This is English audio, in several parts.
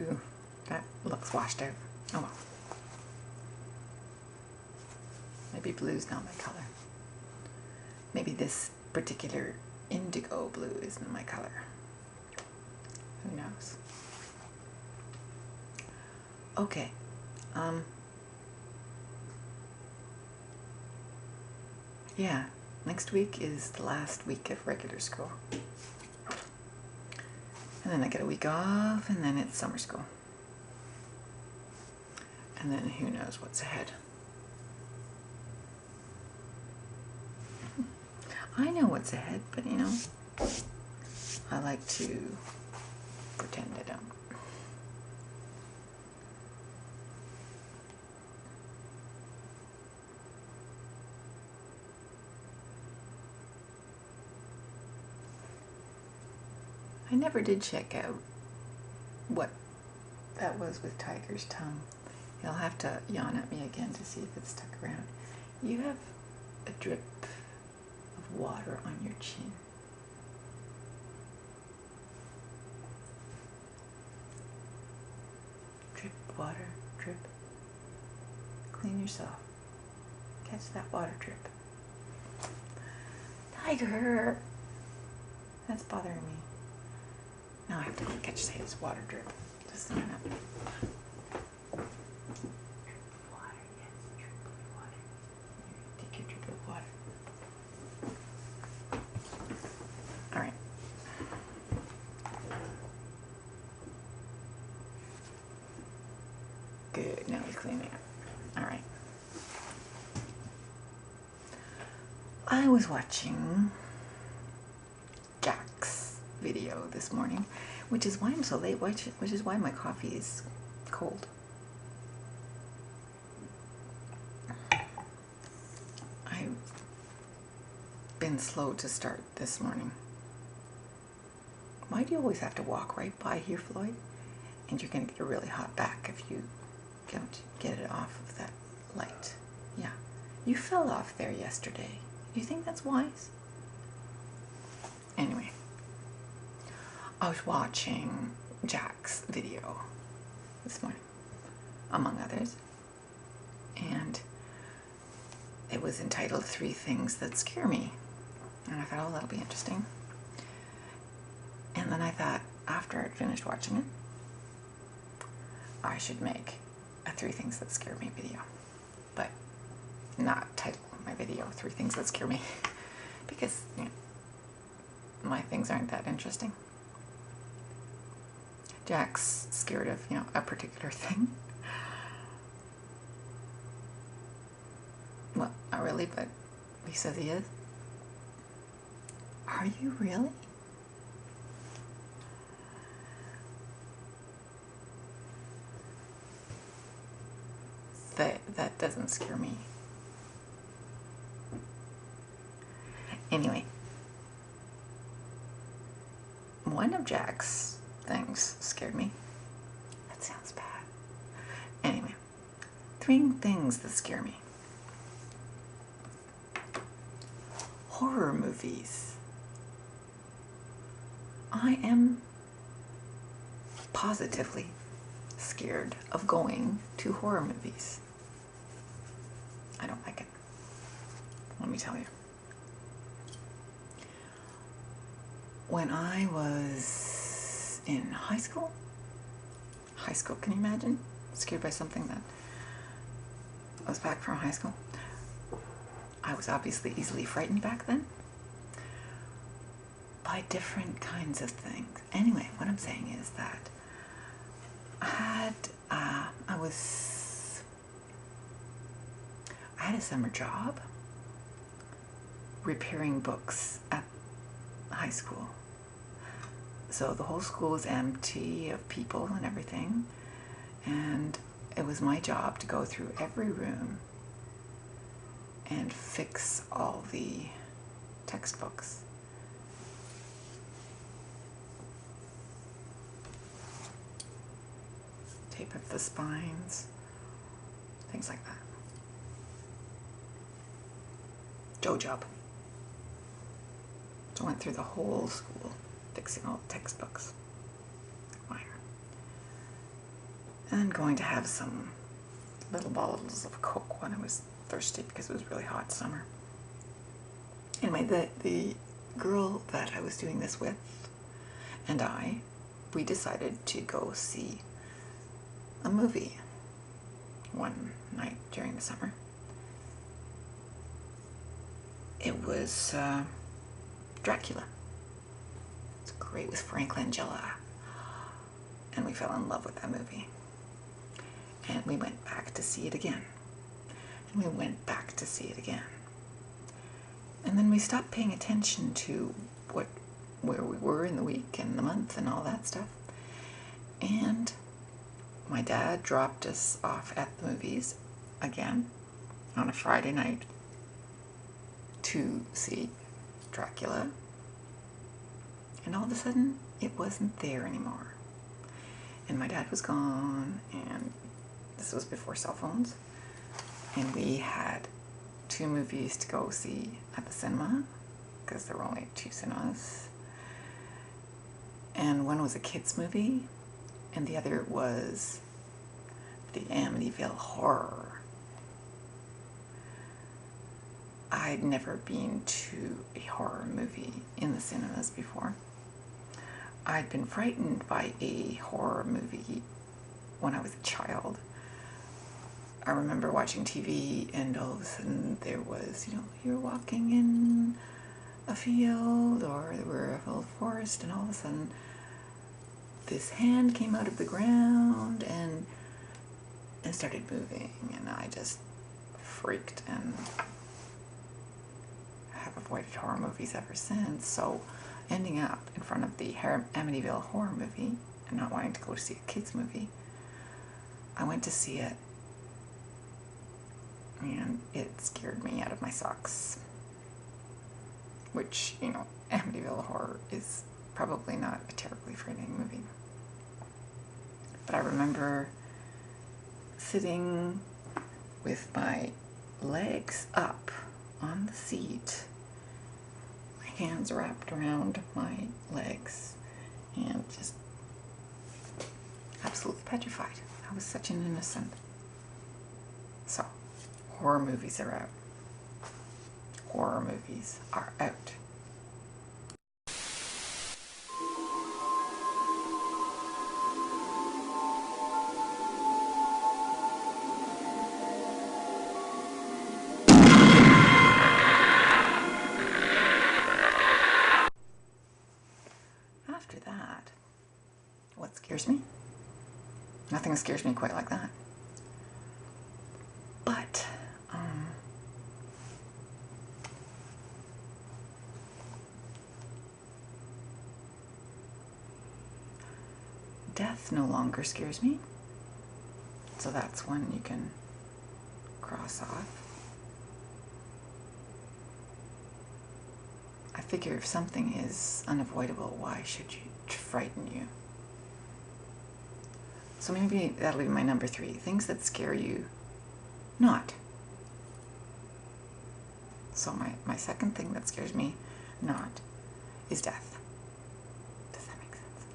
Ooh, that looks washed out. Oh well. Maybe blue's not my color. Maybe this particular indigo blue isn't my color. Who knows? Okay. Yeah, next week is the last week of regular school. And then I get a week off, and then it's summer school. And then who knows what's ahead. I know what's ahead, but you know, I like to pretend I don't. I never did check out what that was with Tiger's tongue. You'll have to yawn at me again to see if it's stuck around. You have a drip of water on your chin. Drip, water, drip. Clean yourself. Catch that water drip. Tiger! That's bothering me. Now I have to go catch his water drip. Just a minute. Water, yes, drip of water. Take your drip of water. Alright. Good, now he's cleaning it. Alright. I was watching Jack's video this morning, which is why I'm so late, which is why my coffee is cold. I've been slow to start this morning. Why do you always have to walk right by here, Floyd? And you're going to get a really hot back if you don't get it off of that light. Yeah. You fell off there yesterday. Do you think that's wise? Anyway. I was watching Jack's video this morning, among others, and it was entitled 3 Things That Scare Me. And I thought, oh, that'll be interesting. And then I thought, after I'd finished watching it, I should make a 3 Things That Scare Me video. But not title my video 3 Things That Scare Me, because you know, my things aren't that interesting. Jack's scared of, you know, a particular thing. Well, not really, but he says he is. Are you really? That doesn't scare me. Anyway, one of Jack's things scared me. That sounds bad. Anyway, 3 things that scare me. Horror movies. I am positively scared of going to horror movies. I don't like it. Let me tell you. When I was in high school, can you imagine? Scared by something that I was back from high school. I was obviously easily frightened back then by different kinds of things. Anyway, what I'm saying is that I had a summer job repairing books at high school. So the whole school was empty of people and everything, and it was my job to go through every room and fix all the textbooks. Tape up the spines, things like that. Job. So I went through the whole school fixing all the textbooks. Minor. and going to have some little bottles of Coke when I was thirsty because it was really hot summer. Anyway, the girl that I was doing this with and we decided to go see a movie one night during the summer. It was Dracula. It's great with Frank Langella. And we fell in love with that movie. And we went back to see it again. And we went back to see it again. And then we stopped paying attention to where we were in the week and the month and all that stuff. And my dad dropped us off at the movies again on a Friday night to see Dracula. And all of a sudden, it wasn't there anymore. And my dad was gone, and this was before cell phones. And we had 2 movies to go see at the cinema, because there were only 2 cinemas. And one was a kids movie, and the other was the Amityville Horror. I'd never been to a horror movie in the cinemas before. I'd been frightened by a horror movie when I was a child. I remember watching TV, and all of a sudden there was, you're walking in a field, or there were a whole forest, and all of a sudden this hand came out of the ground and started moving, and I just freaked and have avoided horror movies ever since. So ending up in front of the Amityville Horror movie and not wanting to go to see a kids movie, I went to see it, and it scared me out of my socks. Which, Amityville Horror is probably not a terribly frightening movie. But I remember sitting with my legs up on the seat, my hands wrapped around my legs, and just absolutely petrified. I was such an innocent. So, horror movies are out. Horror movies are out. After that, what scares me? Nothing scares me quite like that. But, death no longer scares me. So that's one you can cross off. I figure if something is unavoidable, why should it frighten you? So maybe that'll be my number 3. Things that scare you not. So my second thing that scares me not is death. Does that make sense?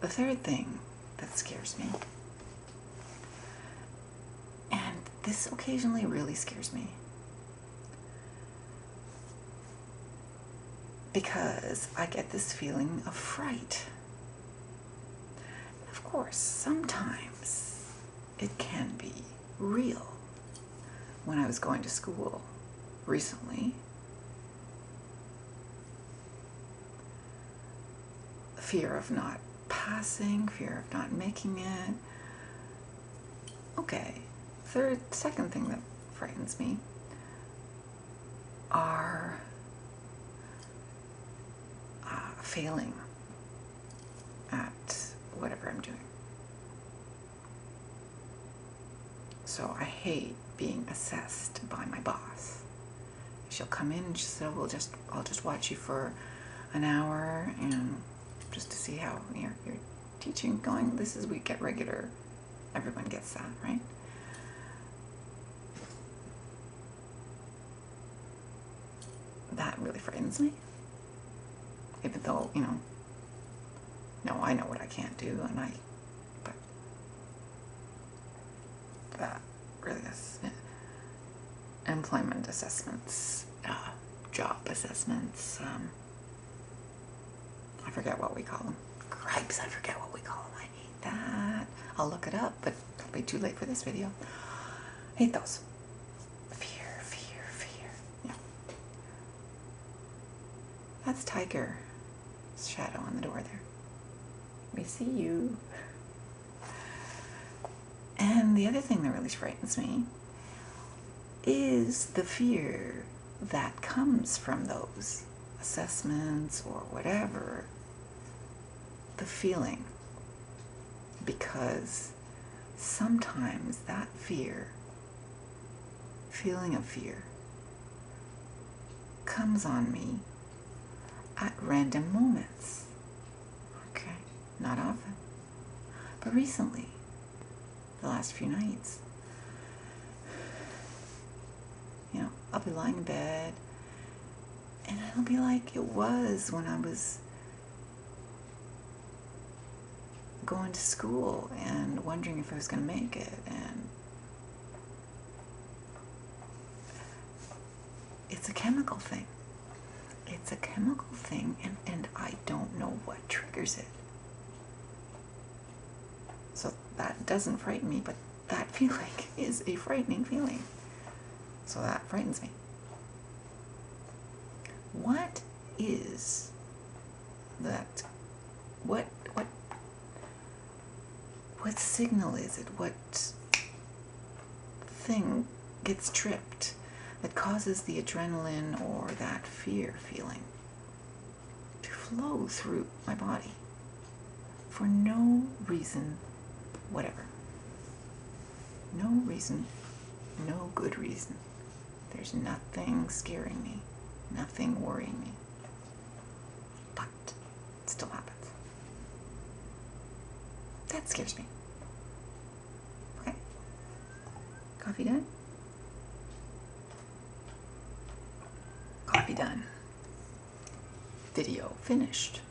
The third thing that scares me, and this occasionally really scares me, because I get this feeling of fright. Of course, sometimes it can be real. When I was going to school recently, fear of not passing, fear of not making it. Okay, second thing that frightens me are failing at whatever I'm doing. So I hate being assessed by my boss. She'll come in and she'll say, "Well, I'll just watch you for an hour, and just to see how your teaching going. This is we get regular. Everyone gets that, right?" That really frightens me. Even though, No, I know what I can't do, but that really is employment assessments, job assessments, I forget what we call them. Gripes, I forget what we call them. I hate that. I'll look it up, but it'll be too late for this video. Hate those. Fear, fear, fear. Yeah. That's Tiger's shadow on the door there. We see you. And the other thing that really frightens me is the fear that comes from those assessments or whatever, the feeling, because sometimes that feeling of fear comes on me at random moments. Okay, not often, but recently, the last few nights, you know, I'll be lying in bed and it'll be like it was when I was going to school and wondering if I was going to make it. And it's a chemical thing. It's a chemical thing, and I don't know what triggers it. So that doesn't frighten me, but that feeling is a frightening feeling. So that frightens me. What is that? What signal is it? What thing gets tripped that causes the adrenaline or that fear feeling to flow through my body for no reason whatever? No reason, no good reason. There's nothing scaring me, nothing worrying me, but it still happens. That scares me. Okay. Coffee done? Coffee done. Video finished.